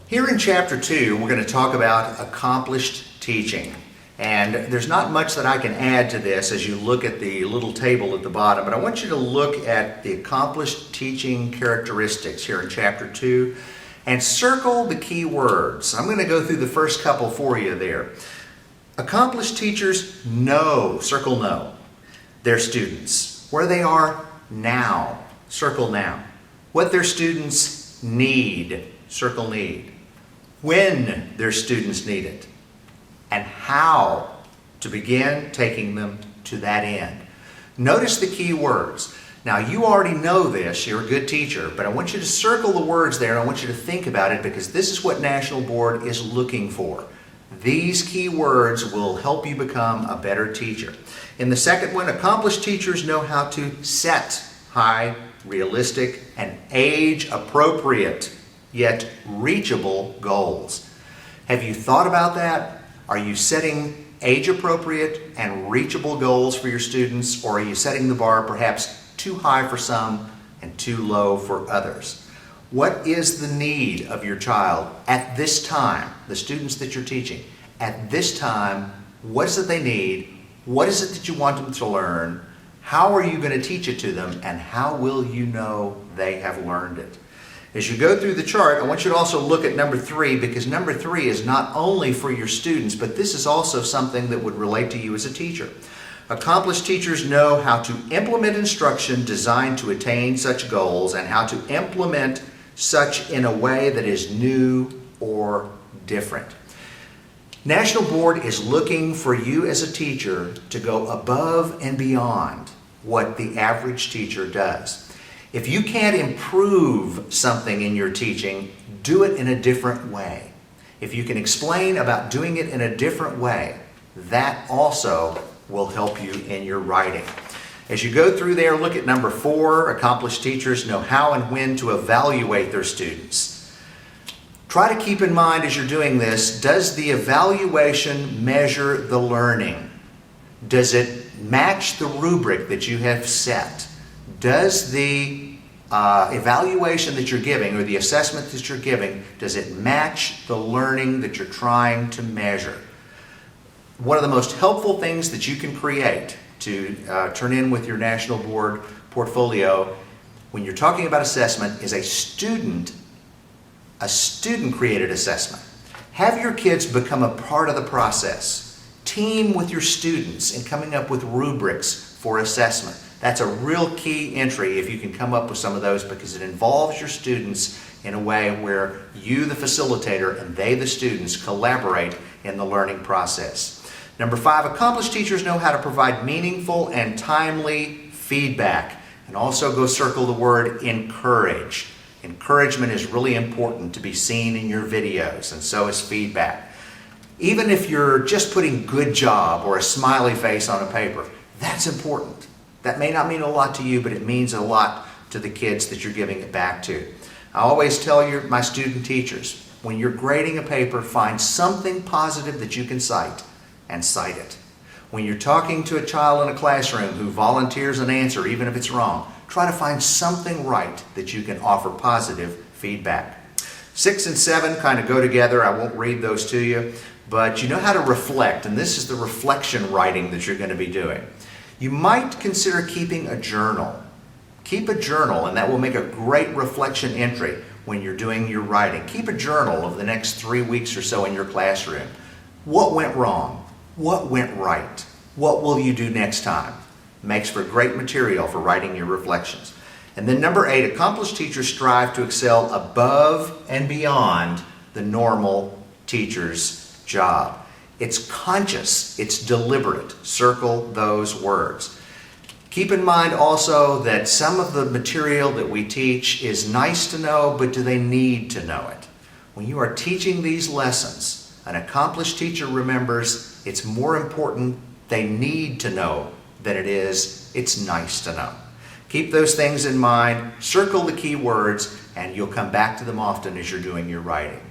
Here in Chapter 2, we're going to talk about accomplished teaching. And there's not much that I can add to this as you look at the little table at the bottom, but I want you to look at the accomplished teaching characteristics here in Chapter 2 and circle the key words. I'm going to go through the first couple for you there. Accomplished teachers know, circle know, their students. Where they are now, circle now. What their students need, circle need. When their students need it, and how to begin taking them to that end. Notice the key words. Now you already know this, you're a good teacher, but I want you to circle the words there and I want you to think about it because this is what National Board is looking for. These key words will help you become a better teacher. In the second one, accomplished teachers know how to set high, realistic, and age-appropriate yet reachable goals. Have you thought about that? Are you setting age-appropriate and reachable goals for your students, or are you setting the bar perhaps too high for some and too low for others? What is the need of your child at this time, the students that you're teaching? At this time, what is it they need? What is it that you want them to learn? How are you going to teach it to them? And how will you know they have learned it? As you go through the chart, I want you to also look at number 3, because number 3 is not only for your students, but this is also something that would relate to you as a teacher. Accomplished teachers know how to implement instruction designed to attain such goals and how to implement such in a way that is new or different. National Board is looking for you as a teacher to go above and beyond what the average teacher does. If you can't improve something in your teaching, do it in a different way. If you can explain about doing it in a different way, that also will help you in your writing. As you go through there, look at number 4. Accomplished teachers know how and when to evaluate their students. Try to keep in mind as you're doing this, does the evaluation measure the learning? Does it match the rubric that you have set? Does the evaluation that you're giving or the assessment that you're giving, does it match the learning that you're trying to measure? One of the most helpful things that you can create to turn in with your National Board portfolio when you're talking about assessment is a student created assessment. Have your kids become a part of the process. Team with your students in coming up with rubrics for assessment. That's a real key entry if you can come up with some of those, because it involves your students in a way where you, the facilitator, and they, the students, collaborate in the learning process. Number 5, accomplished teachers know how to provide meaningful and timely feedback. And also go circle the word encourage. Encouragement is really important to be seen in your videos, and so is feedback. Even if you're just putting good job or a smiley face on a paper, that's important. That may not mean a lot to you, but it means a lot to the kids that you're giving it back to. I always tell my student teachers, when you're grading a paper, find something positive that you can cite and cite it. When you're talking to a child in a classroom who volunteers an answer, even if it's wrong, try to find something right that you can offer positive feedback. 6 and 7 kind of go together. I won't read those to you, but you know how to reflect, and this is the reflection writing that you're going to be doing. You might consider keeping a journal. Keep a journal, and that will make a great reflection entry when you're doing your writing. Keep a journal of the next 3 weeks or so in your classroom. What went wrong? What went right? What will you do next time? Makes for great material for writing your reflections. And then number 8, accomplished teachers strive to excel above and beyond the normal teacher's job. It's conscious, it's deliberate. Circle those words. Keep in mind also that some of the material that we teach is nice to know, but do they need to know it? When you are teaching these lessons, an accomplished teacher remembers it's more important they need to know than it is it's nice to know. Keep those things in mind, circle the key words, and you'll come back to them often as you're doing your writing.